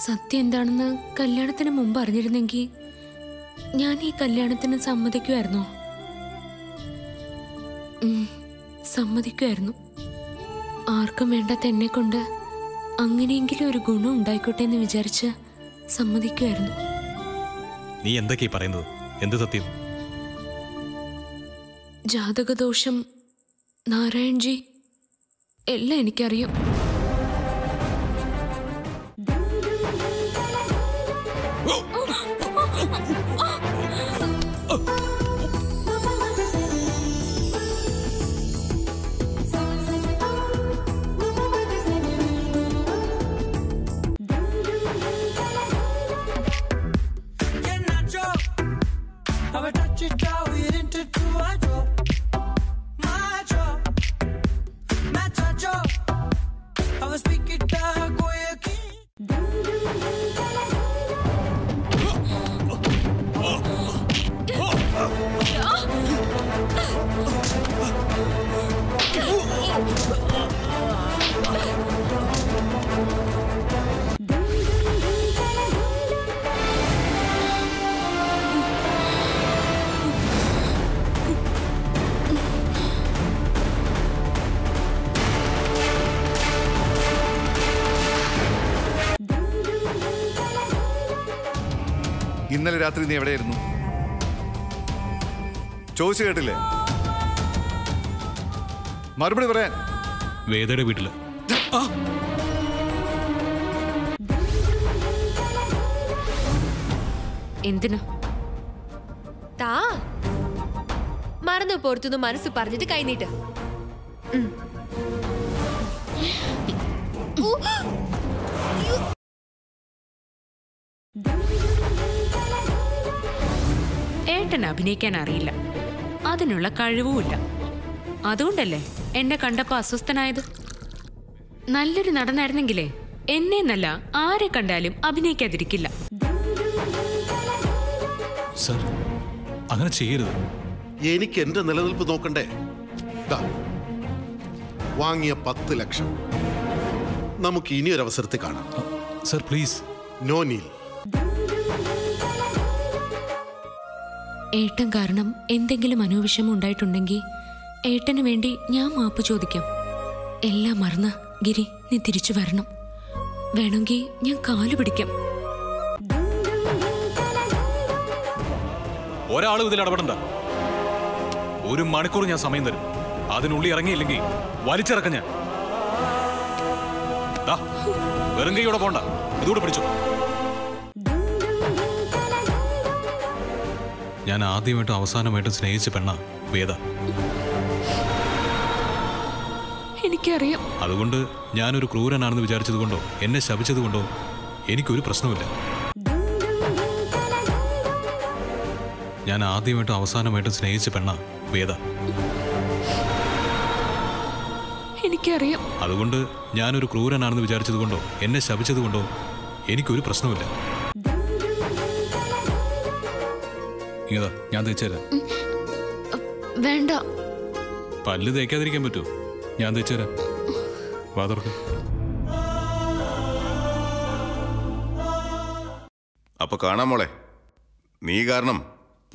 സത്യം എന്താണെന്ന് കല്യാണത്തിന് മുമ്പ് അറിഞ്ഞിരുന്നെങ്കിൽ ഞാൻ ഈ കല്യാണത്തിന് സമ്മതിക്കുമായിരുന്നോ? സമ്മതിക്കുമായിരുന്നു. ആർക്കും വേണ്ടാത്ത എന്നെ കൊണ്ട് അങ്ങനെയെങ്കിലും ഒരു ഗുണം ഉണ്ടായിക്കോട്ടെ എന്ന് വിചാരിച്ച് സമ്മതിക്കുമായിരുന്നു. നീ എന്തൊക്കെയാ പറയുന്നത്? എന്ത് സത്യം? ജാതകദോഷം, നാരായൺജി, എല്ലാം എനിക്കറിയാം. ഇന്നലെ രാത്രി നീ എവിടെയായിരുന്നു? ചോദിച്ചു കേട്ടില്ലേ? മറുപടി പറയാൻ. വേദയുടെ വീട്ടില്. എന്തിനാ? താ മറന്നു പുറത്തുനിന്ന് മനസ്സ് പറഞ്ഞിട്ട് കൈനീട്ട്. ഏട്ടൻ അഭിനയിക്കാൻ അറിയില്ല, അതിനുള്ള കഴിവുമില്ല. അതുകൊണ്ടല്ലേ എന്നെ കണ്ടപ്പോ അസ്വസ്ഥനായത്. നല്ലൊരു നടനായിരുന്നെങ്കിലേ എന്നെ നല്ല ആരെ കണ്ടാലും അഭിനയിക്കാതിരിക്കില്ല. സർ, അങ്ങനെ ചെയ്യരുത്. എനിക്ക് എന്റെ നിലനിൽപ്പ് നോക്കണ്ടേ? വാങ്ങിയ 10 ലക്ഷം നമുക്ക് ഇനിയൊരു അവസരത്തിൽ കാണാം. Sir please. നോ നീൽ. ഏട്ടൻ കാരണം എന്തെങ്കിലും മനോവിഷമം ഉണ്ടായിട്ടുണ്ടെങ്കിൽ ഏട്ടന് വേണ്ടി ഞാൻ മാപ്പ് ചോദിക്കാം. എല്ലാം മറന്ന് ഗിരി നീ തിരിച്ചു വരണം. വേണമെങ്കിൽ ഞാൻ കാലു പിടിക്കാം. ഒരാളും ഇതിൽ ഇടപെടണ്ട. 1 മണിക്കൂർ ഞാൻ സമയം തരും. അതിനുള്ളിൽ ഇറങ്ങിയില്ലെങ്കിൽ വലിച്ചിറക്കം ഞാൻ. വെറും കൈയോടെ പോണ്ട, ഇതുകൂടെ പിടിച്ചു. ഞാൻ ആദ്യമായിട്ടും അവസാനമായിട്ടും സ്നേഹിച്ച പെണ്ണ വേദ. എനിക്കറിയാം. അതുകൊണ്ട് ഞാനൊരു ക്രൂരനാണെന്ന് വിചാരിച്ചത് കൊണ്ടോ എന്നെ ശപിച്ചത് കൊണ്ടോ എനിക്കൊരു പ്രശ്നമില്ല. ഞാൻ ആദ്യമായിട്ടും അവസാനമായിട്ടും സ്നേഹിച്ച പെണ്ണ വേദ. എനിക്കറിയാം. അതുകൊണ്ട് ഞാനൊരു ക്രൂരനാണെന്ന് വിചാരിച്ചത് കൊണ്ടോ എന്നെ ശപിച്ചത് കൊണ്ടോ എനിക്കൊരു പ്രശ്നമില്ല. ഇങ്ങതാ, ഞാൻ തേച്ചുതരാം. വേണ്ട. പല്ല് തേക്കാതിരിക്കാൻ പറ്റുമോ? ഞാൻ തേച്ചുതരാം. വാ തുറക്ക്. അപ്പൊ കാണാം മോളെ, നീ കാരണം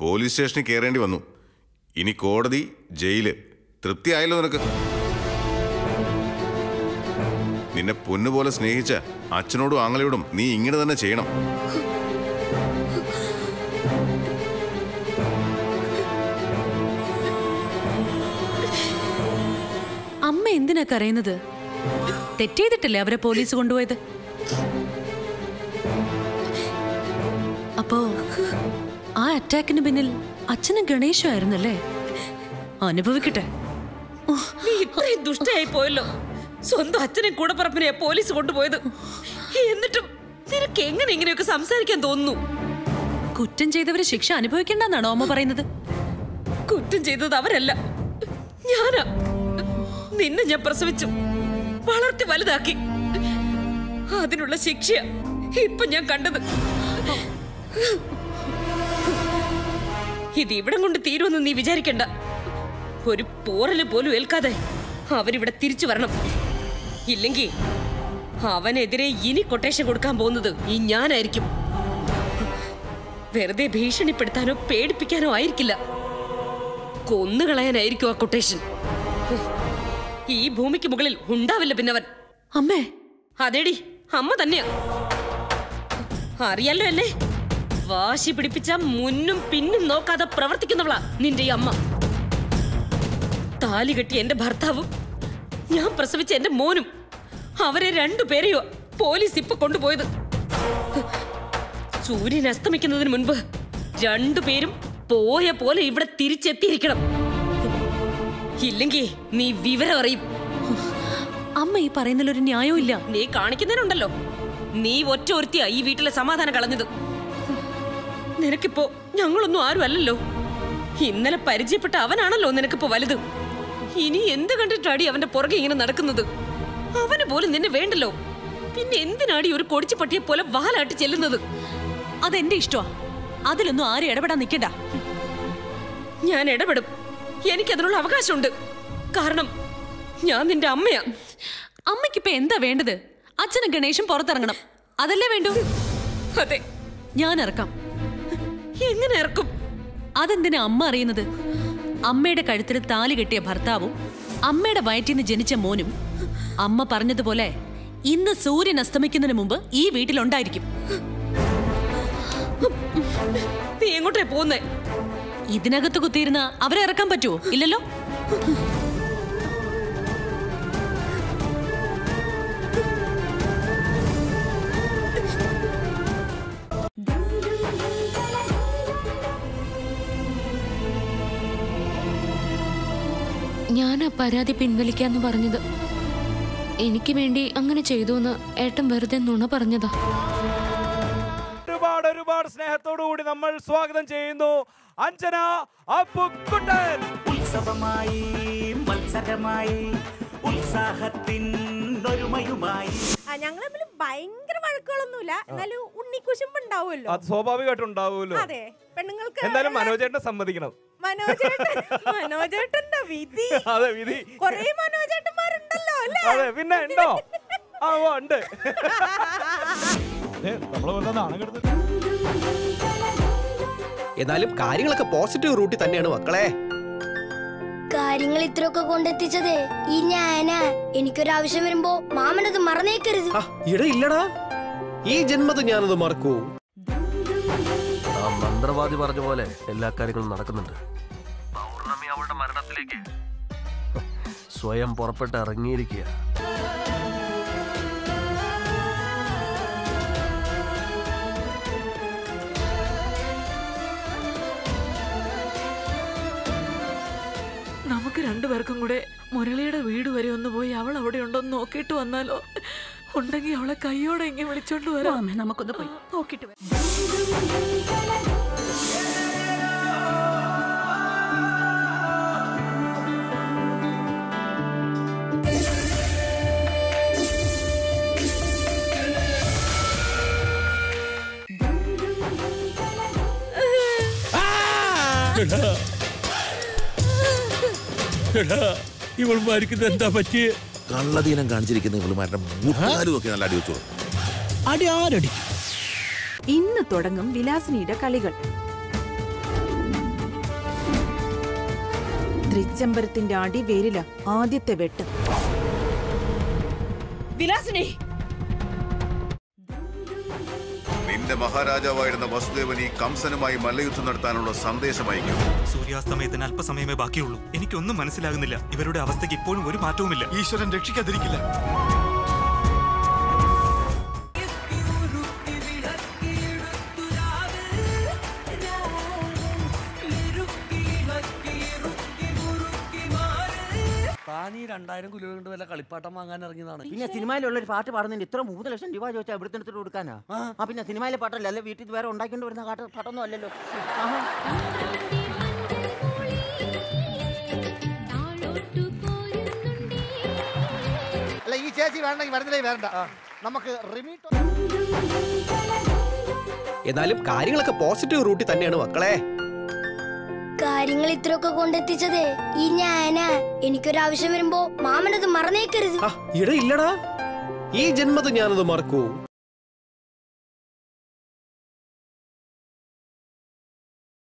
പോലീസ് സ്റ്റേഷനിൽ കയറേണ്ടി വന്നു. ഇനി കോടതി, ജയില്. തൃപ്തിയായല്ലോ നിനക്ക്? നിന്നെ പൊന്നുപോലെ സ്നേഹിച്ച അച്ഛനോടും ആങ്ങളയോടും നീ ഇങ്ങനെ തന്നെ ചെയ്യണം. അമ്മ എന്തിനാ കരയുന്നത്? തെറ്റെയ്തിട്ടല്ലേ അവരെ പോലീസ് കൊണ്ടുപോയത്? അപ്പോ ആ അറ്റാക്കിന് പിന്നിൽ അച്ഛനും ഗണേശും ആയിരുന്നല്ലേ? അനുഭവിക്കട്ടെ. നീ ഇത്രയും ദുഷ്ടയായി പോയല്ലോ. സ്വന്തം അച്ഛനെ കൂടപ്പറപ്പിനെ പോലീസ് കൊണ്ടുപോയത്. എന്നിട്ടും നിനക്ക് എങ്ങനെ ഇങ്ങനെയൊക്കെ സംസാരിക്കാൻ തോന്നുന്നു? കുറ്റം ചെയ്തവര് ശിക്ഷ അനുഭവിക്കണ്ടെന്നാണോ അമ്മ പറയുന്നത്? കുറ്റം ചെയ്തത് അവരല്ല, ഞാനാ. നിന്നെ ഞാൻ പ്രസവിച്ചു, വളർത്തി വലുതാക്കി. അതിനുള്ള ശിക്ഷ ഇപ്പൊ ഞാൻ കണ്ടത്. ഇത് ഇവിടം കൊണ്ട് തീരുമെന്ന് നീ വിചാരിക്കണ്ട. ഒരു പോറല് പോലും ഏൽക്കാതെ അവരിവിടെ തിരിച്ചു വരണം. ഇല്ലെങ്കിൽ അവനെതിരെ ഇനി കൊട്ടേഷൻ കൊടുക്കാൻ പോകുന്നത് ഈ ഞാനായിരിക്കും. വെറുതെ ഭീഷണിപ്പെടുത്താനോ പേടിപ്പിക്കാനോ ആയിരിക്കില്ല, കൊന്നുകളയാനായിരിക്കും ആ കൊട്ടേഷൻ. ഈ ഭൂമിക്ക് മുകളിൽ ഉണ്ടാവില്ല പിന്നവൻ. അമ്മേ, അതേടി, അമ്മ തന്നെയാ. അറിയാലോ എന്നെ, വാശി പിടിപ്പിച്ച മുന്നും പിന്നും നോക്കാതെ പ്രവർത്തിക്കുന്നവളാ നിന്റെ ഈ അമ്മ. താലി കെട്ടി എന്റെ ഭർത്താവും ഞാൻ പ്രസവിച്ച എന്റെ മോനും, അവരെ രണ്ടുപേരെയോ പോലീസ് ഇപ്പൊ കൊണ്ടുപോയത്. സൂര്യൻ അസ്തമിക്കുന്നതിന് മുൻപ് രണ്ടുപേരും പോയ പോലെ ഇവിടെ തിരിച്ചെത്തിയിരിക്കണം. ഇല്ലെങ്കിൽ നീ വിവരം അറിയും. അമ്മ ഈ പറയുന്നതിലൊരു ന്യായവും ഇല്ല. നീ കാണിക്കുന്നതിനുണ്ടല്ലോ, നീ ഒറ്റ ഒരുത്തിയാ ഈ വീട്ടിലെ സമാധാനം കളഞ്ഞത്. നിനക്കിപ്പോ ഞങ്ങളൊന്നും ആരും അല്ലല്ലോ. ഇന്നലെ പരിചയപ്പെട്ട അവനാണല്ലോ നിനക്കിപ്പോ വലുത്. ഇനി എന്ത് കണ്ടിട്ടാടി അവന്റെ പുറകെ ഇങ്ങനെ നടക്കുന്നത്? അവന് പോലും നിന്നെ വേണ്ടല്ലോ, പിന്നെ എന്തിനാടി ഒരു കൊടിച്ചു പട്ടിയെ പോലെ വാലാട്ടി ചെല്ലുന്നത്? അതെന്റെ ഇഷ്ടമാ, അതിലൊന്നും ആരും ഇടപെടാൻ നിൽക്കണ്ട. ഞാൻ ഇടപെടും, എനിക്കതിനുള്ള അവകാശമുണ്ട്. കാരണം ഞാൻ നിന്റെ അമ്മയാ. അമ്മയ്ക്കിപ്പൊ എന്താ വേണ്ടത്? അച്ഛനും ഗണേശും പുറത്തിറങ്ങണം, അതല്ലേ വേണ്ടു? അതെ, ഞാൻ ഇറക്കാം. എങ്ങനെ ഇറക്കും? അതെന്തിനാ അമ്മ അറിയുന്നത്? അമ്മയുടെ കഴുത്തിൽ താലി കെട്ടിയ ഭർത്താവും അമ്മയുടെ വയറ്റിന്ന് ജനിച്ച മോനും അമ്മ പറഞ്ഞതുപോലെ ഇന്ന് സൂര്യൻ അസ്തമിക്കുന്നതിന് മുമ്പ് ഈ വീട്ടിലുണ്ടായിരിക്കും. നീ എങ്ങോട്ടേ പോകുന്നേ? ഇതിനകത്ത് കുത്തിയിരുന്ന അവരെ ഇറക്കാൻ പറ്റുമോ? ഇല്ലല്ലോ. ഞാനാ പരാതി പിൻവലിക്കാന്ന് പറഞ്ഞത്. എനിക്ക് വേണ്ടി അങ്ങനെ ചെയ്തു എന്ന് ഏട്ടൻ വെറുതെ നുണ പറഞ്ഞതാ. ഒരുപാട് സ്നേഹത്തോടുകൂടി നമ്മൾ സ്വാഗതം ചെയ്യുന്നു അഞ്ജന അപ്പുക്കുട്ടൻ. ഉത്സവമായി മത്സരമായി ഉത്സാഹത്തിൻ ഒരുമയുമായി. ഞങ്ങൾ തമ്മിൽ ഭയങ്കര വഴക്കുകളൊന്നുമില്ല, എന്നാലും ഉണ്ണിക്കുശുമ്പ് ഉണ്ടാവുമല്ലോ. അത് സ്വാഭാവികമായിട്ടും ഉണ്ടാവുമല്ലോ. അതെ, പെണ്ണുങ്ങൾക്ക് എന്തായാലും മനോജേട്ടനെ സമ്മതിക്കണം. മനോജേട്ടന്റെ വിധി. അതെ, വിധി. കൊറേ മനോജേട്ടന്മാരുണ്ടല്ലോ അല്ലേ? അതെ, പിന്നെ ഉണ്ടോ? ആ, ഉണ്ട്. എന്നാലും കാര്യങ്ങളൊക്കെ പോസിറ്റീവ് റൂട്ടിൽ തന്നെയാണ് മക്കളെ. കാര്യങ്ങൾ ഇത്രയൊക്കെ കൊണ്ടെത്തിച്ചതേ ഈ ഞാനാ. എനിക്കൊരാവശ്യം വരുമ്പോ മാമനത് മറന്നേക്കരുത്. ഇടയില്ലടാ, ഈ ജന്മത്ത് ഞാനത് മറക്കൂ. ആ മന്ത്രവാദി പറഞ്ഞ പോലെ എല്ലാ കാര്യങ്ങളും നടക്കുന്നുണ്ട്. പൗർണമി അവളുടെ മരണത്തിലേക്ക് സ്വയം പുറപ്പെട്ട് ഇറങ്ങിയിരിക്കുക. നമുക്ക് രണ്ടുപേർക്കും കൂടെ മുരളിയുടെ വീട് വരെ ഒന്ന് പോയി അവൾ അവിടെ ഉണ്ടോന്ന് നോക്കിയിട്ട് വന്നാലോ? ഉണ്ടെങ്കിൽ അവളെ കൈയോടെ എങ്ങനെ വിളിച്ചോണ്ട് വരാം. നമുക്കൊന്ന് പോയി നോക്കിട്ട് വരാം. ഇവൾ മരിക്കുന്നത് എന്താ പറ്റിയ? കള്ളദീനം കാണിച്ചിരിക്കുന്ന ഇവളുമാരുടെ മുട്ടാലും ഒക്കെ നല്ല അടി വെച്ചോളൂ. അടി ആരടി? ഇന്ന് തുടങ്ങും വിലാസിനിയുടെ കളികൾ. തൃച്ചംബരത്തിന്റെ അടിവേരില ആദ്യത്തെ വെട്ട്. വിലാസിനി, നിന്റെ മഹാരാജാവായിരുന്ന വസുദേവൻ ഈ കംസനുമായി മല്ലയുദ്ധം നടത്താനുള്ള സന്ദേശം അയക്കും. സൂര്യാസ്തമയത്തിന് അല്പസമയമേ ബാക്കിയുള്ളൂ. എനിക്കൊന്നും മനസ്സിലാകുന്നില്ല. ഇവരുടെ അവസ്ഥയ്ക്ക് ഇപ്പോഴും ഒരു മാറ്റവുമില്ല. ഈശ്വരൻ രക്ഷിക്കാതിരിക്കില്ല. താനീ 2000 കിലോ കൊണ്ട് വല്ല കളിപ്പാട്ടം വാങ്ങാൻ ഇറങ്ങിയതാണ്. പിന്നെ സിനിമയിലുള്ള ഒരു പാട്ട് പാടുന്നതിന് ഇത്ര 3 ലക്ഷം രൂപ ചോദിച്ചാൽ എവിടുത്തെ എടുത്തിട്ട് കൊടുക്കാനാ? പിന്നെ സിനിമയിലെ പാട്ടല്ല, അല്ലെ വീട്ടിൽ വേറെ ഉണ്ടാക്കിക്കൊണ്ട് വരുന്ന പാട്ടൊന്നും അല്ലല്ലോ. അല്ല, ഈ ചേച്ചി വേണ്ടെങ്കിൽ വരുന്നില്ലേ വേണ്ട, നമുക്ക് റിമീറ്റ്. എന്നാലും കാര്യങ്ങളൊക്കെ പോസിറ്റീവ് റൂട്ടിൽ തന്നെയാണ് മക്കളെ. കാര്യങ്ങൾ ഇത്രയൊക്കെ കൊണ്ടെത്തിച്ചതേ ഈ ഞാനാ. എനിക്കൊരാവശ്യം വരുമ്പോ മാമനത് മറന്നേക്കരുത്. ഇടയില്ലടാ, ഈ ജന്മത്ത് ഞാനത് മറക്കൂ.